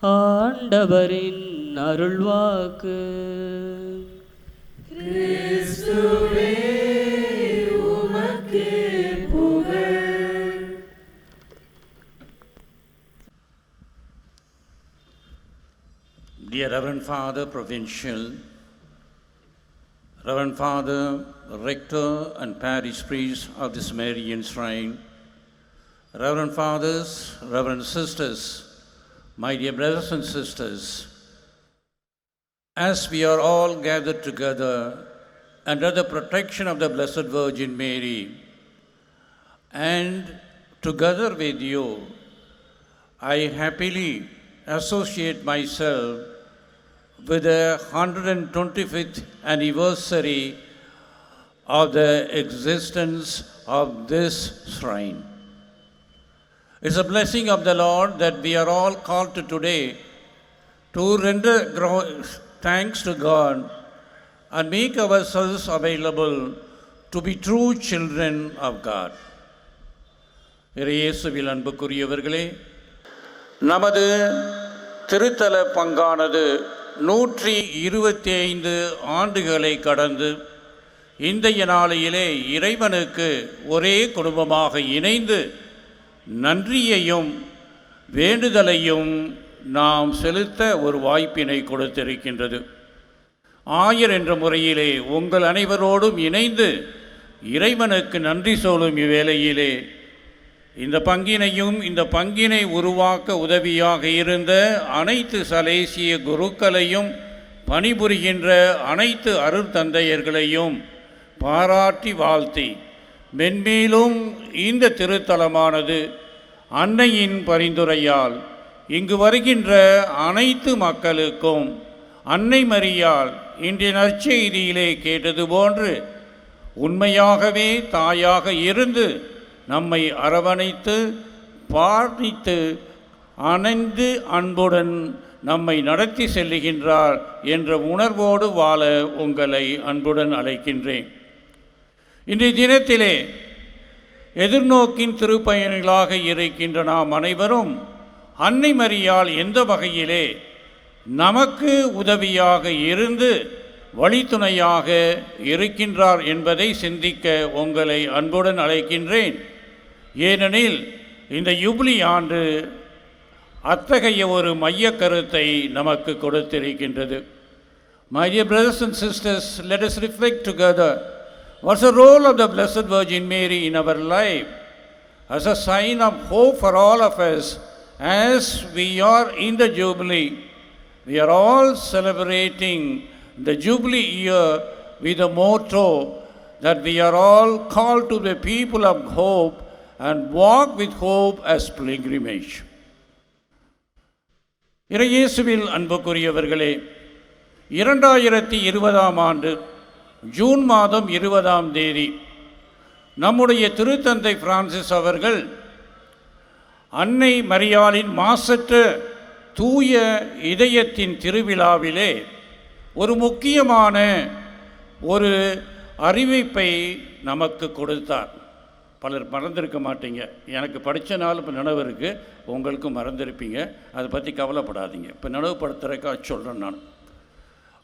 ஆண்டவரின் அருள்வாக்கு. கிறிஸ்துவே உமக்கே புகழ். Dear Reverend Father Provincial, Reverend Father, Rector and Parish Priest of this Marian Shrine, Reverend Fathers, Reverend Sisters, my dear brothers and sisters, as we are all gathered together under the protection of the Blessed Virgin Mary, and together with you, I happily associate myself with the 125th anniversary of the existence of this shrine. It's a blessing of the Lord that we are all called to today to render thanks to God and make ourselves available to be true children of God. இயேசுவில் அன்புக்குரியவர்களே, நமது திருத்தல பங்கானது 125 ஆண்டுகளை கடந்து இன்றைய நாளிலே இறைவனுக்கு ஒரே குடும்பமாக இணைந்து நன்றியையும் வேண்டுதலையும் நாம் செலுத்த ஒரு வாய்ப்பினை கொடுத்திருக்கின்றது. ஆயர் என்ற முறையிலே உங்கள் அனைவரோடும் இணைந்து இறைவனுக்கு நன்றி சொல்லும் இவ்வேளையிலே இந்த பங்கினையும் இந்த பங்கினை உருவாக்க உதவியாக இருந்த அனைத்து சலேசிய குருக்களையும் பணிபுரிகின்ற அனைத்து அருட்தந்தையர்களையும் பாராட்டி வாழ்த்தி, மென்மேலும் இந்த திருத்தலமானது அன்னையின் பரிந்துரையால் இங்கு வருகின்ற அனைத்து மக்களுக்கும் அன்னை மரியாள் இன்றைய நற்செய்தியிலே கேட்டது போன்று உண்மையாகவே தாயாக இருந்து நம்மை அரவணைத்து பாதித்து அணைந்து அன்புடன் நம்மை நடத்தி செல்லுகின்றார் என்ற உணர்வோடு வாழ உங்களை அன்புடன் அழைக்கின்றேன். இன்றைய தினத்திலே எதிர்நோக்கின் திருப்பயணிகளாக இருக்கின்ற நாம் அனைவரும் அன்னை மரியாள் எந்த வகையிலே நமக்கு உதவியாக இருந்து வழித்துணையாக இருக்கின்றார் என்பதை சிந்திக்க உங்களை அன்புடன் அழைக்கின்றேன். ஏனெனில் இந்த யூபிலி ஆண்டு அத்தகைய ஒரு மைய கருத்தை நமக்கு கொடுத்திருக்கின்றது. My dear brothers and sisters, let us reflect together. What's the role of the Blessed Virgin Mary in our life as a sign of hope for all of us as we are in the Jubilee? We are all celebrating the Jubilee year with the motto that we are all called to the people of hope and walk with hope as pilgrimage. இயேசுவில் அன்புக்குரியவர்களே, 2020 ஆண்டு June மாதம் 20 நம்முடைய திருத்தந்தை Francis அவர்கள் அன்னை மரியாளின் மாசற்ற தூய இதயத்தின் திருவிழாவிலே ஒரு முக்கியமான ஒரு அறிவிப்பை நமக்கு கொடுத்தார். பலர் மறந்திருக்க மாட்டீங்க. எனக்கு படித்த நாள் இப்போ நினைவு இருக்குது, உங்களுக்கும் மறந்திருப்பீங்க. அதை பற்றி கவலைப்படாதீங்க. இப்போ நினைவுபடுத்துறதுக்காக சொல்கிறேன் நான்.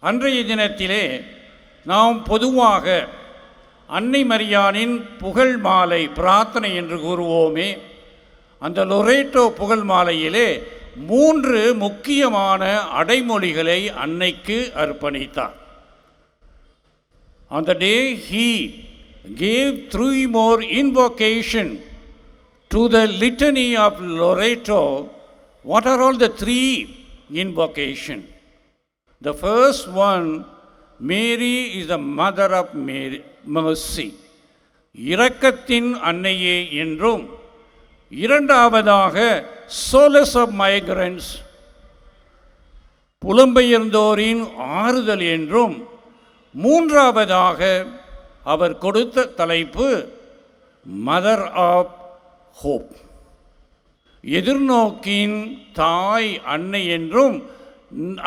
அன்றைய தினத்திலே நாம் பொதுவாக அன்னை மரியாளின் புகழ் மாலை பிரார்த்தனை என்று கூறுவோமே, அந்த லொரேட்டோ புகழ் மாலையிலே 3 முக்கியமான அடைமொழிகளை அன்னைக்கு அர்ப்பணித்தார். On the day he gave 3 more invocation to the litany of Loreto. What are all the 3 invocation? The first one, Mary is the mother of mercy, இரக்கத்தின் அன்னையே என்றும், இரண்டாவதாக solace of migrants, புலம்பெயர்ந்தோரின் ஆறுதல் என்றும், மூன்றாவதாக அவர் கொடுத்த தலைப்பு மதர் ஆஃப் ஹோப், எதிர்நோக்கின் தாய் அன்னை என்றும்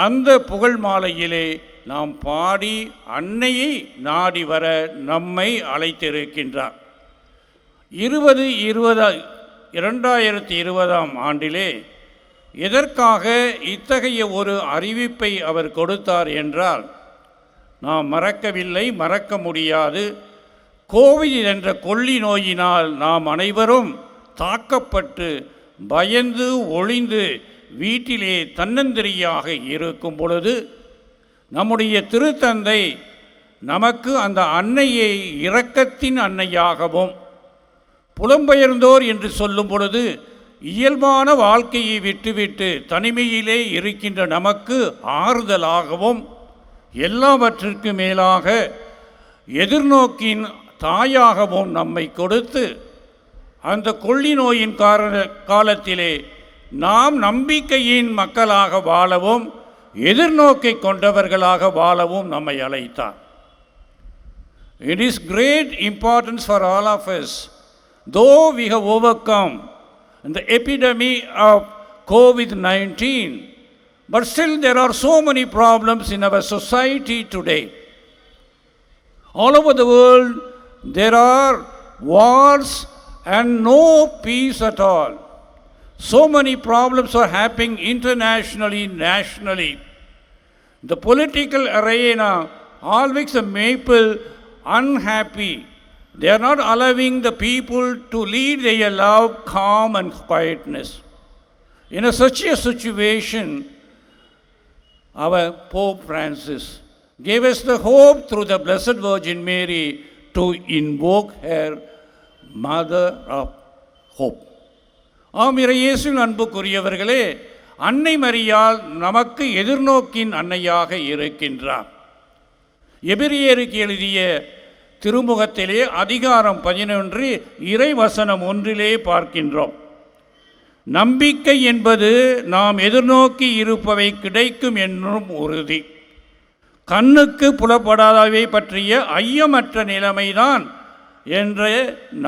அந்த புகழ் மாலையிலே நாம் பாடி அன்னையை நாடி வர நம்மை அழைத்திருக்கின்றார். 2020 ஆண்டிலே எதற்காக இத்தகைய ஒரு அறிவிப்பை அவர் கொடுத்தார் என்றால், நாம் மறக்கவில்லை, மறக்க முடியாது. கோவிட் என்ற கொள்ளி நோயினால் நாம் அனைவரும் தாக்கப்பட்டு பயந்து ஒளிந்து வீட்டிலே தன்னந்தனியாக இருக்கும் பொழுது, நம்முடைய திருத்தந்தை நமக்கு அந்த அன்னையை இரக்கத்தின் அன்னையாகவும், புலம்பெயர்ந்தோர் என்று சொல்லும் பொழுது இயல்பான வாழ்க்கையை விட்டுவிட்டு தனிமையிலே இருக்கின்ற நமக்கு ஆறுதலாகவும், எல்லாவற்றிற்கு மேலாக எதிர்நோக்கின் தாயாகவும் நம்மை கொடுத்து, அந்த கொள்ளி நோயின் காலத்திலே நாம் நம்பிக்கையின் மக்களாக வாழவும், எதிர்நோக்கை கொண்டவர்களாக வாழவும் நம்மை அழைத்தார். It is great importance for all of us, though we have overcome the epidemic of COVID-19, but still there are so many problems in our society today. All over the world there are wars and no peace at all. So many problems are happening internationally, nationally. The political arena always makes people unhappy. They are not allowing the people to lead their love, calm and quietness. In such a situation, our Pope Francis gave us the hope through the Blessed Virgin Mary to invoke her Mother of Hope. ஆம், இயேசுவின் அன்புக்குரியவர்களே, அன்னை மரியாள் நமக்கு எதிர்நோக்கின் அன்னையாக இருக்கின்றார். எபிரேயருக்கு எழுதிய திருமுகத்திலே அதிகாரம் 11 இறைவசனம் 1 பார்க்கின்றோம். நம்பிக்கை என்பது நாம் எதிர்நோக்கி இருப்பவை கிடைக்கும் என்னும் உறுதி. கண்ணுக்கு புலப்படாதவை பற்றிய ஐயமற்ற நிலைமைதான் என்ற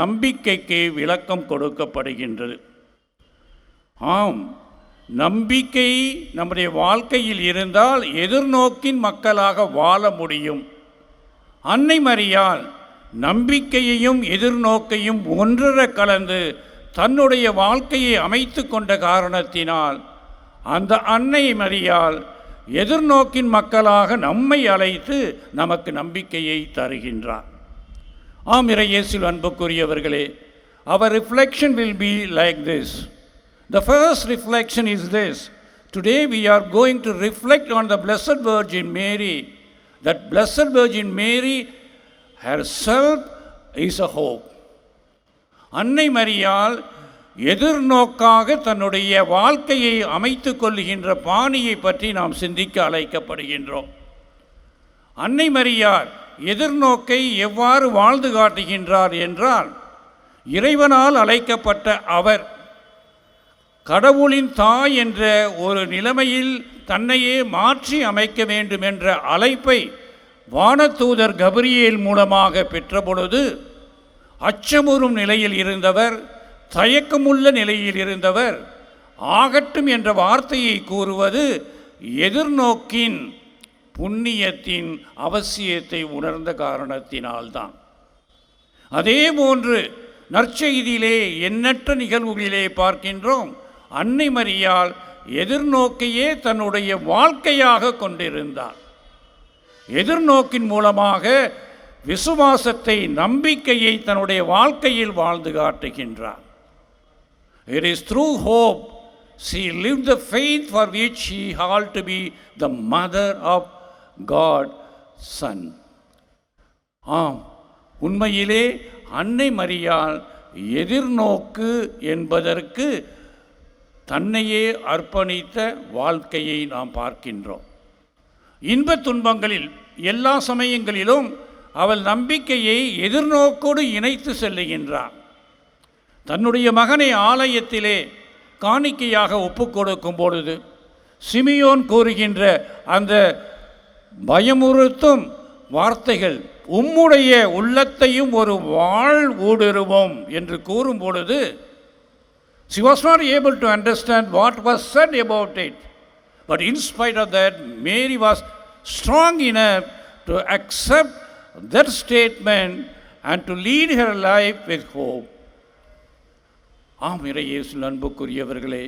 நம்பிக்கைக்கு விளக்கம் கொடுக்கப்படுகின்றது. ஆம், நம்பிக்கை நம்முடைய வாழ்க்கையில் இருந்தால் எதிர்நோக்கின் மக்களாக வாழ முடியும். அன்னை மரியாள் நம்பிக்கையையும் எதிர்நோக்கையும் ஒன்றர கலந்து தன்னுடைய வாழ்க்கையை அமைத்து கொண்ட காரணத்தினால் அந்த அன்னை மரியாள் எதிர்நோக்கின் மக்களாக நம்மை அழைத்து நமக்கு நம்பிக்கையை தருகின்றார். ஆம், இயேசுவில் அன்புக்குரியவர்களே, our reflection will be like this. The first reflection is this. Today we are going to reflect on the Blessed Virgin Mary. That Blessed Virgin Mary herself is a hope. அன்னை மரியாள் எதிர்நோக்காக தன்னுடைய வாழ்க்கையை அமைத்து கொள்ளுகின்ற பாணியை பற்றி நாம் சிந்திக்க அழைக்கப்படுகின்றோம். அன்னை மரியாள் எதிர்நோக்கை எவ்வாறு வாழ்ந்து காட்டுகின்றார் என்றால், இறைவனால் அழைக்கப்பட்ட அவர் கடவுளின் தாய் என்ற ஒரு நிலைமையில் தன்னையே மாற்றி அமைக்க வேண்டும் என்ற அழைப்பை வானதூதர் கபிரியேல் மூலமாக பெற்றபொழுது அச்சமுறும் நிலையில் இருந்தவர், தயக்கமுள்ள நிலையில் இருந்தவர், ஆகட்டும் என்ற வார்த்தையை கூறுவது எதிர்நோக்கின் புண்ணியத்தின் அவசியத்தை உணர்ந்த காரணத்தினால்தான். அதே போன்று நற்செய்தியிலே எண்ணற்ற நிகழ்வுகளிலே பார்க்கின்றோம், அன்னை மரியாள் எதிர்நோக்கையே தன்னுடைய வாழ்க்கையாக கொண்டிருந்தார். எதிர்நோக்கின் மூலமாக விசுவாசத்தை, நம்பிக்கையை தன்னுடைய வாழ்க்கையில் வாழ்ந்து காட்டுகின்றார். It is through hope she lived the faith for which she called to be the mother of God Son. ஆம், உண்மையிலே அன்னை மரியாள் எதிர்நோக்கு என்பதற்கு தன்னையே அர்ப்பணித்த வாழ்க்கையை நாம் பார்க்கின்றோம். இன்பத் துன்பங்களில் எல்லா சமயங்களிலும் அவள் நம்பிக்கையை எதிர்நோக்கோடு இணைத்து செல்லுகின்றார். தன்னுடைய மகனை ஆலயத்திலே காணிக்கையாக ஒப்புக் கொடுக்கும் பொழுது சிமியோன் கூறுகின்ற அந்த பயமுறுத்தும் வார்த்தைகள், உம்முடைய உள்ளத்தையும் ஒரு வாழ் ஊடுருவோம் என்று கூறும் பொழுது, she was not able to understand what was said about it. But in spite of that, Mary was strong enough to accept that statement and to lead her life with hope. ஆம், இயேசுவில் அன்புக்குரியவர்களே,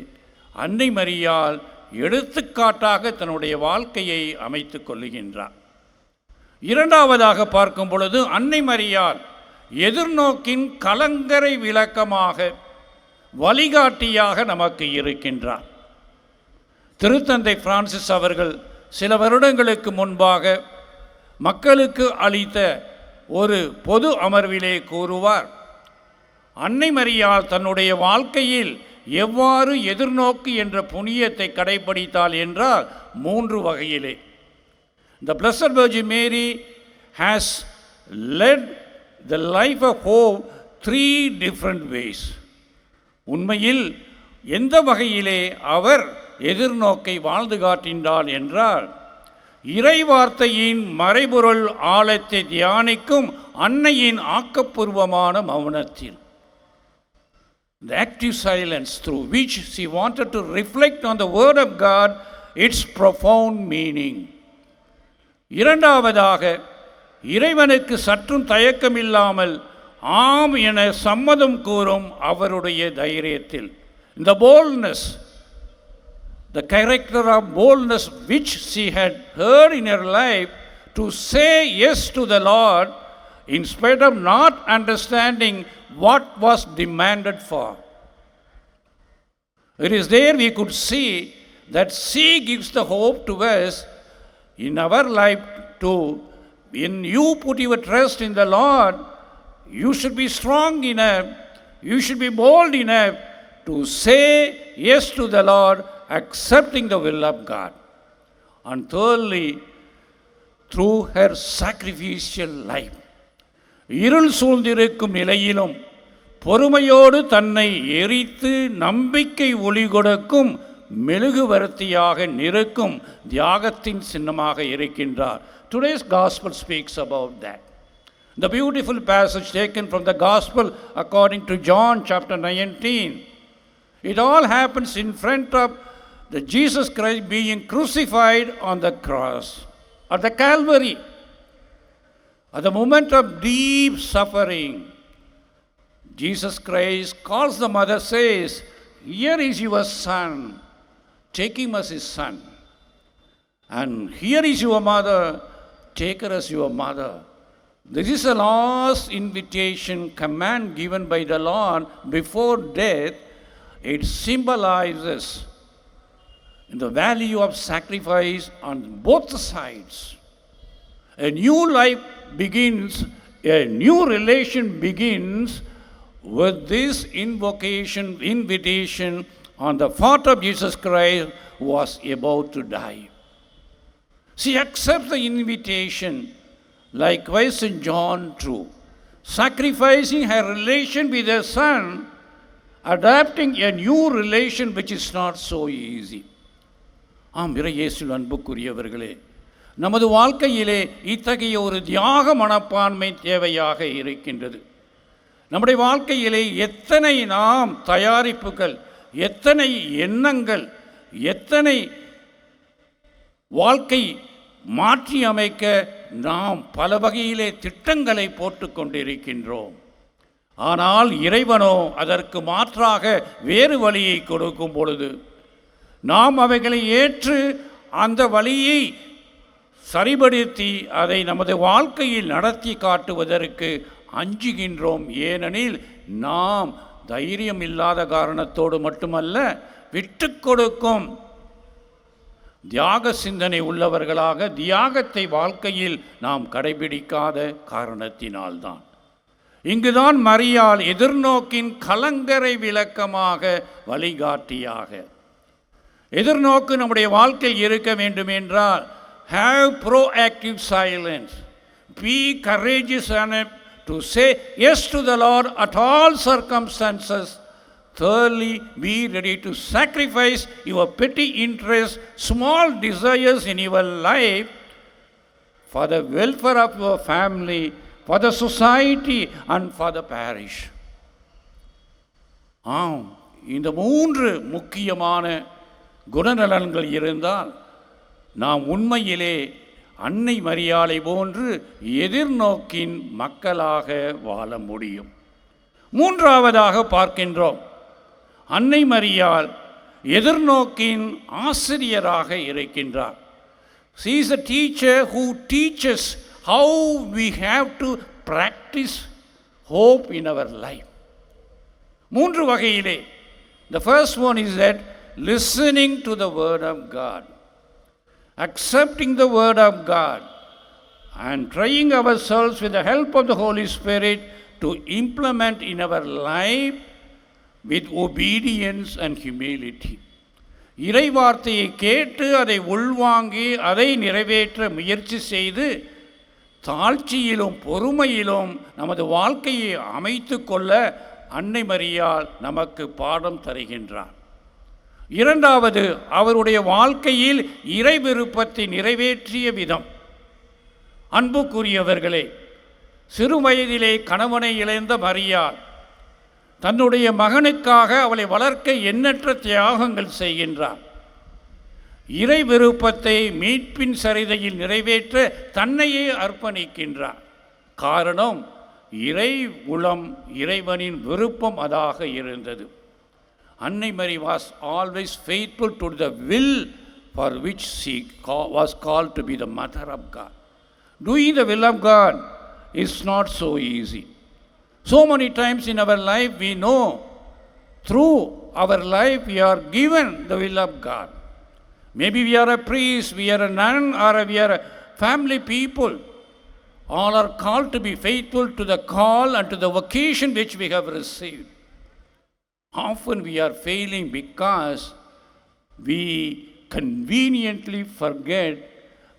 அன்னை மரியாள் எடுத்துக்காட்டாக தன்னுடைய வாழ்க்கையை அமைத்து கொள்ளுகின்றார். இரண்டாவதாக பார்க்கும் பொழுது அன்னை மரியாள் எதிர்நோக்கின் கலங்கரை விளக்கமாக, வழிகாட்டியாக நமக்கு இருக்கின்றார். திருத்தந்தை பிரான்சிஸ் அவர்கள் சில வருடங்களுக்கு முன்பாக மக்களுக்கு அளித்த ஒரு பொது அமர்விலே கூறுவார், அன்னை மரியாள் தன்னுடைய வாழ்க்கையில் எவ்வாறு எதிர்நோக்கு என்ற புண்ணியத்தை கடைபிடித்தாள் என்றால் 3 வகையிலே. The Blessed Virgin Mary has led the life of hope 3 different ways. உண்மையில் எந்த வகையிலே அவர் எதிர்நோக்கை வாழ்ந்து காட்டினார் என்றால், இறைவார்த்தையின் மறைபொருள் ஆழத்தை தியானிக்கும் அன்னையின் ஆக்கப்பூர்வமான மௌனத்தில், the active silence through which she wanted to reflect on the word of God, its profound meaning. இரண்டாவதாக, இறைவனுக்கு சற்றும் தயக்கமில்லாமல் ஆம் என சம்மதம் கூறும் அவருடைய தைரியத்தில், the boldness, the character of boldness which she had heard in her life to say yes to the Lord in spite of not understanding what was demanded for. It is there we could see that she gives the hope to us in our life too. When you put your trust in the Lord, you should be strong enough, you should be bold enough to say yes to the Lord, accepting the will of God. And thirdly, through her sacrificial life, இருள் சூழ்ந்திருக்கும் நிலையிலும் பொறுமையோடு தன்னை எரித்து நம்பிக்கை ஒளி கொடுக்கும் மெழுகுவர்த்தியாக நிற்கும் தியாகத்தின் சின்னமாக இருக்கின்றார். Today's gospel speaks about that. The beautiful passage taken from the gospel according to John chapter 19. It all happens in front of the Jesus Christ being crucified on the cross at the Calvary. At the moment of deep suffering, Jesus Christ calls the mother, says, "Here is your son, take him as his son. And here is your mother, take her as your mother." This is the last invitation, command given by the Lord before death. It symbolizes the value of sacrifice on both sides. A new life begins, a new relation begins with this invitation on the part of Jesus Christ who was about to die. She accepts the invitation, likewise in John 2, sacrificing her relation with her son, adapting a new relation which is not so easy. ஆம், இயேசுவில் அன்புக்குரியவர்களே, நமது வாழ்க்கையிலே இத்தகைய ஒரு தியாக மனப்பான்மை தேவையாக இருக்கின்றது. நம்முடைய வாழ்க்கையிலே எத்தனை நாம் தயாரிப்புகள், எத்தனை எண்ணங்கள், எத்தனை வாழ்க்கை மாற்றி அமைக்க நாம் பல வகையிலே திட்டங்களை போட்டு கொண்டிருக்கின்றோம். ஆனால் இறைவனோ அதற்கு மாற்றாக வேறு வழியை கொடுக்கும் பொழுது நாம் அவைகளை ஏற்று அந்த வழியை சரிபடுத்தி அதை நமது வாழ்க்கையில் நடத்தி காட்டுவதற்கு அஞ்சுகின்றோம். ஏனெனில் நாம் தைரியம் இல்லாத காரணத்தோடு மட்டுமல்ல, விட்டு கொடுக்கும் தியாக சிந்தனை உள்ளவர்களாக தியாகத்தை வாழ்க்கையில் நாம் கடைபிடிக்காத காரணத்தினால்தான். இங்குதான் மரியாள் எதிர்நோக்கின் கலங்கரை விளக்கமாக, வழிகாட்டியாக. எதிர்நோக்கு நம்முடைய வாழ்க்கையில் இருக்க வேண்டும் என்றால், have proactive silence, be courageous enough to say yes to the Lord at all circumstances. Thirdly, be ready to sacrifice your petty interests, small desires in your life for the welfare of your family, for the society and for the parish. ஆம், இந்த 3 முக்கியமான குணநலன்கள் இருந்தால் நாம் உண்மையிலே அன்னை மரியாளை போன்று எதிர்நோக்கின் மக்களாக வாழ முடியும். மூன்றாவதாக பார்க்கின்றோம், அன்னை மரியாள் எதிர்நோக்கின் ஆசிரியராக இருக்கின்றார். She is a teacher who teaches how we have to practice hope in our life. மூன்று வகையிலே. The first one is that listening to the word of God, accepting the word of God, and trying ourselves with the help of the Holy Spirit to implement in our life with obedience and humility. இறை வார்த்தையை கேட்டு அதை உள்வாங்கி அதை நிறைவேற்ற முயற்சி செய்து தாழ்ச்சியிலும் பொறுமையிலும் நமது வாழ்க்கையை அமைத்து கொள்ள அன்னை மரியாள் நமக்கு பாடம் தருகின்றார். இரண்டாவது, அவருடைய வாழ்க்கையில் இறை விருப்பத்தை நிறைவேற்றிய விதம். அன்புக்குரியவர்களே, சிறு வயதிலே கணவனை இழந்த மரியாள் தன்னுடைய மகனுக்காக அவளை வளர்க்க எண்ணற்ற தியாகங்கள் செய்கின்றார். இறை விருப்பத்தை மீட்பின் சரிதையில் நிறைவேற்ற தன்னையே அர்ப்பணிக்கின்றார். காரணம், இறை உளம், இறைவனின் விருப்பம் அதாக இருந்தது. அன்னை மரி was always faithful to the will for which she was called to be the mother of God. Doing the will of God is not so easy. So many times in our life we know through our life we are given the will of God. Maybe we are a priest, we are a nun, or we are a family people. All are called to be faithful to the call and to the vocation which we have received. Often we are failing because we conveniently forget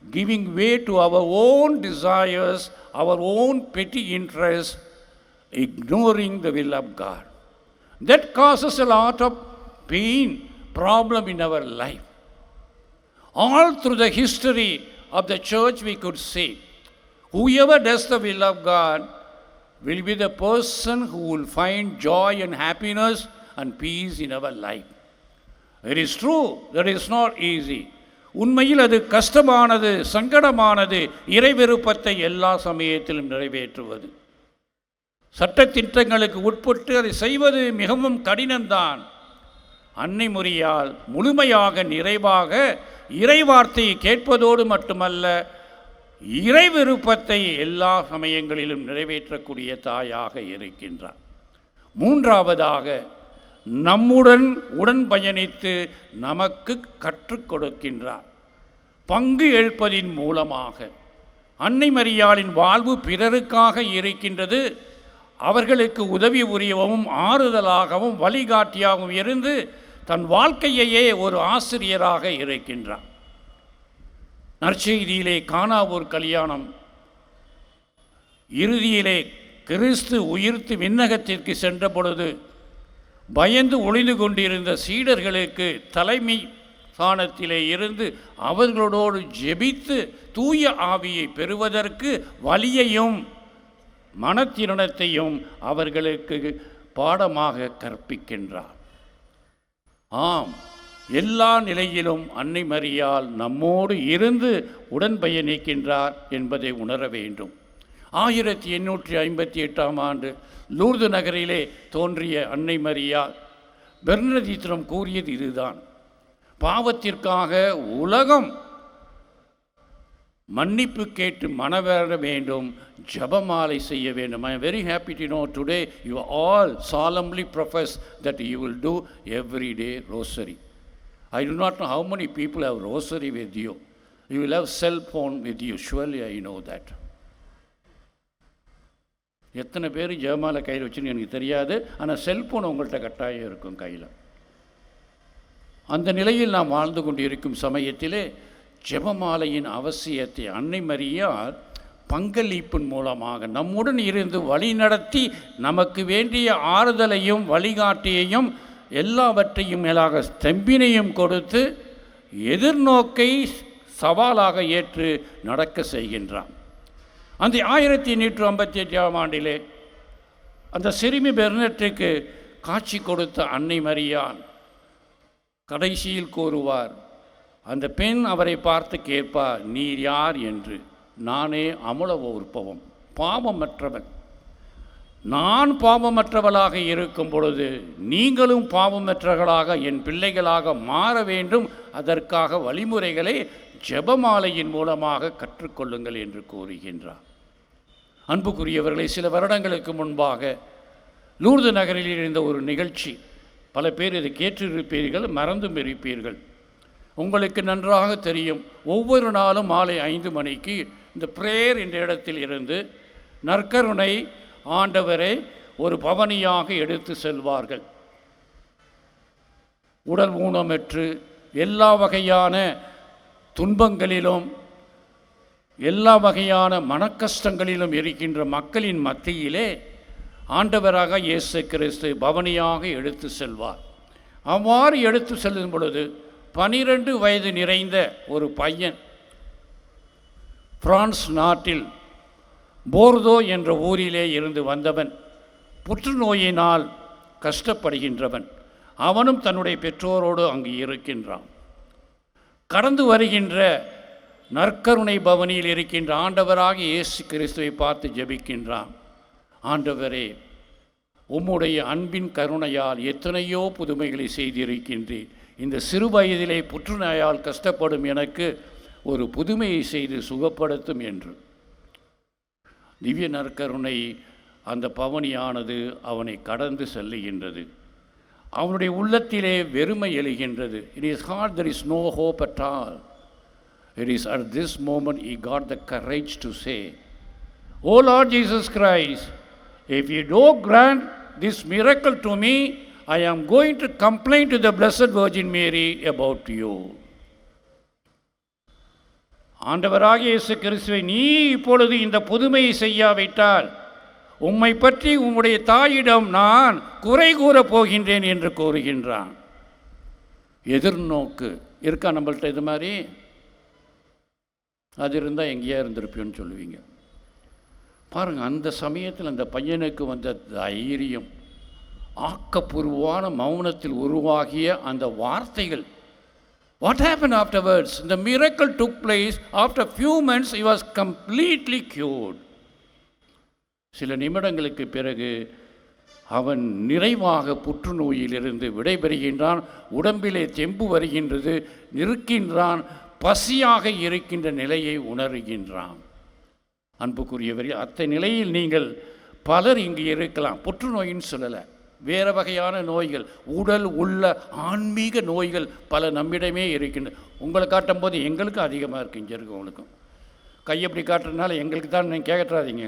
giving way to our own desires, our own petty interests, ignoring the will of God. That causes a lot of pain, problem in our life. All through the history of the church we could see, whoever does the will of God will be the person who will find joy and happiness and peace in our life. It is true, that is not easy. உண்மையில் அது கஷ்டமானது, சங்கடமானது இறை விருப்பத்தை எல்லா சமயத்திலும் நிறைவேற்றுவது. சட்டத்திட்டங்களுக்கு உட்பட்டு அதை செய்வது மிகவும் கடினம்தான். அன்னை மரியாள் முழுமையாக நிறைவாக இறை வார்த்தையை கேட்பதோடு மட்டுமல்ல, இறை விருப்பத்தை எல்லா சமயங்களிலும் நிறைவேற்றக்கூடிய தாயாக இருக்கின்றார். மூன்றாவதாக, நம்முடன் உடன் பயணித்து நமக்கு கற்றுக் கொடுக்கின்றார். பங்கு ஏற்பதின் மூலமாக அன்னை மரியாளின் வாழ்வு பிறருக்காக இருக்கின்றது. அவர்களுக்கு உதவி புரியவும் ஆறுதலாகவும் வழிகாட்டியாகவும் இருந்து தன் வாழ்க்கையையே ஒரு ஆசிரியராக இருக்கின்றார். நற்செய்தியிலே கானாவூர் கல்யாணம் இறுதியிலே கிறிஸ்து உயிர்த்து விண்ணகத்திற்கு சென்ற பொழுது பயந்து ஒளிந்து கொண்டிருந்த சீடர்களுக்கு தலைமை ஸ்தானத்திலே இருந்து அவர்களோடு ஜெபித்து தூய ஆவியை பெறுவதற்கு வழியையும் மனத்திருணத்தையும் அவர்களுக்கு பாடமாக கற்பிக்கின்றார். ஆம், எல்லா நிலையிலும் அன்னை மரியாள் நம்மோடு இருந்து உடன் பயணிக்கின்றார் என்பதை உணர வேண்டும். 1858ஆம் ஆண்டு லூர்து நகரிலே தோன்றிய அன்னை மரியாள் பெர்னதீத்திரம் கூறியது இதுதான்: பாவத்திற்காக உலகம் மன்னிப்பு கேட்டு மனவர வேண்டும், ஜபமாலை செய்ய வேண்டும். I am very happy to know today you all solemnly profess that you will do every day rosary. I do not know how many people have rosary with you. You will have cell phone with you. Surely I know that. எத்தனை பேர் ஜெபமாலை கையில் வச்சுன்னு எனக்கு தெரியாது. ஆனால் cellphone உங்கள்கிட்ட கட்டாயம் இருக்கும் கையில். அந்த நிலையில் நாம் வாழ்ந்து கொண்டு இருக்கும் சமயத்திலே ஜெபமாலையின் அவசியத்தை அன்னை மரியாள் பங்களிப்பின் மூலமாக நம்முடன் இருந்து வழிநடத்தி நமக்கு வேண்டிய ஆறுதலையும் வழிகாட்டியையும் எல்லாவற்றையும் மேலாக தெம்பினையும் கொடுத்து எதிர்நோக்கை சவாலாக ஏற்று நடக்க செய்கின்றான். அந்த 1858ஆம் ஆண்டிலே அந்த சிறுமி பெர்னட்டுக்கு காட்சி கொடுத்த அன்னை மரியாள் கடைசியில் கூறுவார், அந்த பெண் அவரை பார்த்து கேட்பார், நீர் யார் என்று. நானே அமுல உற்பவம், பாவமற்றவன். நான் பாவமற்றவளாக இருக்கும் பொழுது நீங்களும் பாவமற்றவர்களாக என் பிள்ளைகளாக மாற வேண்டும். அதற்காக வழிமுறைகளை ஜெபமாலையின் மூலமாக கற்றுக்கொள்ளுங்கள் என்று கூறுகின்றார். அன்புக்குரியவர்களை, சில வருடங்களுக்கு முன்பாக லூர்து நகரில் இருந்த ஒரு நிகழ்ச்சி, பல பேர் இதை கேட்டிருப்பீர்கள், மறந்தும் இருப்பீர்கள். உங்களுக்கு நன்றாக தெரியும், ஒவ்வொரு நாளும் மாலை 5 மணிக்கு இந்த பிரேயர் என்ற இடத்தில் இருந்து நற்கருணை ஆண்டவரை ஒரு பவனியாக எடுத்து செல்வார்கள். உடல் ஊனமற்று எல்லா வகையான துன்பங்களிலும் எல்லா வகையான மனக்கஷ்டங்களிலும் இருக்கின்ற மக்களின் மத்தியிலே ஆண்டவராக இயேசு கிறிஸ்து பவனியாக எடுத்து செல்வார். அவ்வாறு எடுத்து செல்லும் பொழுது 12 வயது நிறைந்த ஒரு பையன், பிரான்ஸ் நாட்டில் போர்தோ என்ற ஊரிலே இருந்து வந்தவன், புற்றுநோயினால் கஷ்டப்படுகின்றவன். அவனும் தன்னுடைய பெற்றோரோடு அங்கு இருக்கின்றான். கடந்து வருகின்ற நற்கருணை பவனியில் இருக்கின்ற ஆண்டவராக இயேசு கிறிஸ்துவை பார்த்து ஜெபிக்கின்றான். ஆண்டவரே, உம்முடைய அன்பின் கருணையால் எத்தனையோ புதுமைகளை செய்திருக்கின்றேன். இந்த சிறு வயதிலே புற்றுநோயால் கஷ்டப்படும் எனக்கு ஒரு புதுமையை செய்து சுகப்படுத்தும் என்று. திவ்ய நற்கருணை அந்த பவனியானது அவனை கடந்து செல்லுகின்றது. அவனுடைய உள்ளத்திலே வெறுமை எழுகின்றது. It is hard, there is no hope at all. It is at this moment he got the courage to say, "O Lord Jesus Christ, if you don't grant this miracle to me, I am going to complain to the Blessed Virgin Mary about you." ஆண்டவராகிய இயேசு கிறிஸ்துவை, நீ இப்பொழுது இந்த புதுமையை செய்யாவிட்டால் உம்மை பற்றி உம்முடைய தாயிடம் நான் குறை கூறப் போகின்றேன் என்று கூறுகின்றான். எதிர்நோக்கு இருக்கா நம்மள்ட்ட? இது மாதிரி அது இருந்தால் எங்கேயா இருந்திருப்பியோன்னு சொல்லுவீங்க. பாருங்கள், அந்த சமயத்தில் அந்த பையனுக்கு வந்த தைரியம், ஆக்கப்பூர்வமான மௌனத்தில் உருவாகிய அந்த வார்த்தைகள். What happened afterwards? The miracle took place. After few months he was completely cured. சில நிமிடங்களுக்கு பிறகு அவன் நிறைவாக புற்றுநோயிலிருந்து விடைபெறுகின்றான். உடம்பிலே தெம்பு வருகின்றது, நிற்கின்றான், பசியாக இருக்கின்ற நிலையை உணர்கின்றான். அன்புக்குரியவர்கள், அத்தை நிலையில் நீங்கள் பலர் இங்கு இருக்கலாம். புற்றுநோயின்னு சொல்லலை, வேறு வகையான நோய்கள், உடல் உள்ள ஆன்மீக நோய்கள் பல நம்மிடமே இருக்கின்றன. உங்களை காட்டும் போது எங்களுக்கு அதிகமாக இருக்குது. இங்கே இருக்கவங்களுக்கும் கை எப்படி காட்டுறதுனால எங்களுக்கு தான், நீங்கள் கேட்காதீங்க,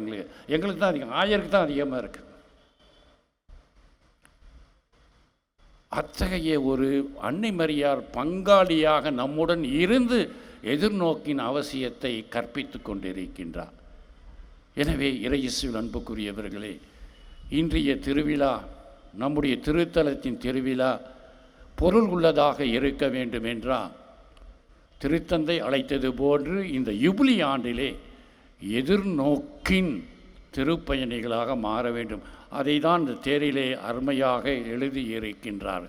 எங்களுக்கு தான் அதிகம், 1000க்கு தான் அதிகமாக இருக்குது. அத்தகைய ஒரு அன்னை மரியார் பங்காளியாக நம்முடன் இருந்து எதிர்நோக்கின் அவசியத்தை கற்பித்து கொண்டிருக்கின்றார். எனவே இறையேசுவில் அன்புக்குரியவர்களே, இன்றைய திருவிழா, நம்முடைய திருத்தலத்தின் திருவிழா பொருள் உள்ளதாக இருக்க வேண்டும் என்றால் திருத்தந்தை அழைத்தது போன்று இந்த யுபிலி ஆண்டிலே எதிர்நோக்கின் திருப்பயணிகளாக மாற வேண்டும். அதை தான் இந்த தேரிலே அருமையாக எழுதியிருக்கின்றார்.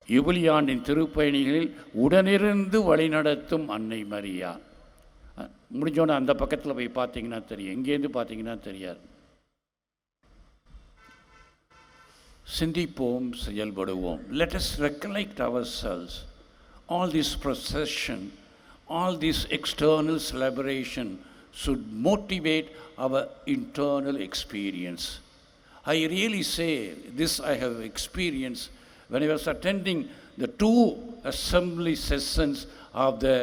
யுபிலி ஆண்டின் திருப்பயணிகளில் உடனிருந்து வழிநடத்தும் அன்னை மரியா. முடிஞ்சோன்னே அந்த பக்கத்தில் போய் பார்த்தீங்கன்னா தெரியும், எங்கேருந்து பார்த்தீங்கன்னா தெரியாது. சிந்திப்போம், செயல்படுவோம். Let us recollect ourselves. All this procession, all this external celebration should motivate our internal experience. I really say this, I have experienced when I was attending the 2 assembly sessions of the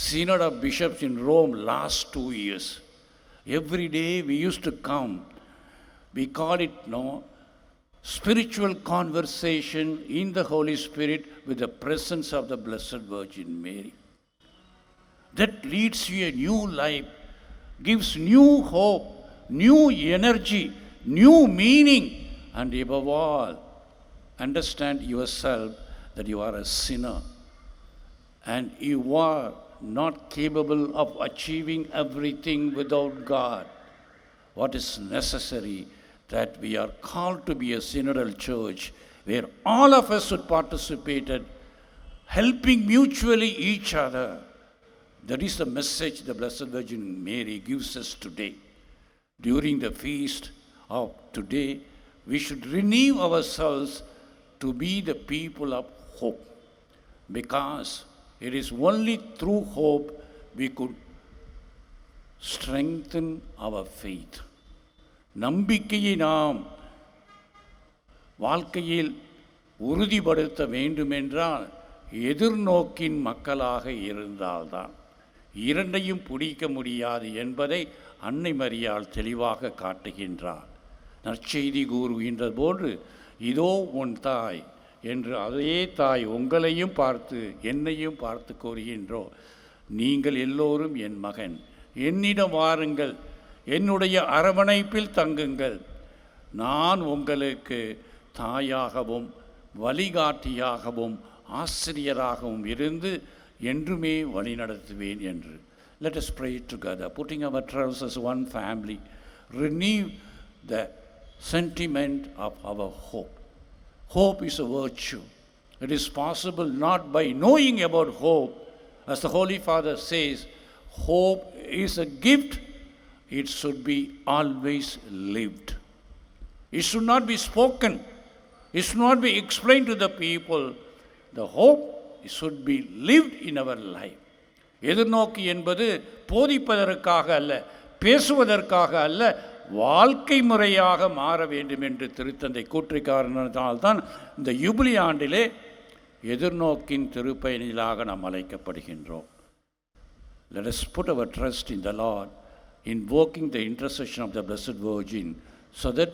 Synod of Bishops in Rome last 2 years. Every day we used to come. We call it spiritual conversation in the Holy Spirit with the presence of the Blessed Virgin Mary. That leads you a new life, gives new hope, new energy, new meaning, and above all, understand yourself that you are a sinner and you are not capable of achieving everything without God. What is necessary? That we are called to be a synodal church where all of us should participate in helping mutually each other. That is the message the Blessed Virgin Mary gives us today. during the feast of today, we should renew ourselves to be the people of hope, because it is only through hope we could strengthen our faith. நம்பிக்கையை நாம் வாழ்க்கையில் உறுதிப்படுத்த வேண்டுமென்றால் எதிர்நோக்கின் மக்களாக இருந்தால்தான். இரண்டையும் பிடிக்க முடியாது என்பதை அன்னை மரியாள் தெளிவாக காட்டுகின்றார். நற்செய்தி கூறுகின்ற போது, இதோ உன் தாய் என்று அதே தாய் உங்களையும் பார்த்து என்னையும் பார்த்து கூறுகின்றோ, நீங்கள் எல்லோரும் என் மகன், என்னிடம் வாருங்கள், என்னுடைய அரவணைப்பில் தங்குங்கள், நான் உங்களுக்கு தாயாகவும் வழிகாட்டியாகவும் ஆசிரியராகவும் இருந்து என்றுமே வழிநடத்துவேன் என்று. Let us pray together, putting our trust as one family. Renew the sentiment of our hope. Hope is a virtue. It is possible not by knowing about hope. As the Holy Father says, hope is a gift. It should be always lived. It should not be spoken. It should not be explained to the people. The hope should be lived in our life. எதிர்நோக்கி என்பது போதிப்பதற்காக அல்ல, பேசுவதற்காக அல்ல, வாழ்க்கை முறையாக மாற வேண்டும் என்று திருத்தந்தை கூற்றிக்காரனால்தான் இந்த யுபிலி ஆண்டிலே எதிர்நோக்கின் திருப்பயணிகளாக நாம் அழைக்கப்படுகின்றோம். Let us put our trust in the Lord, invoking the intercession of the Blessed Virgin, so that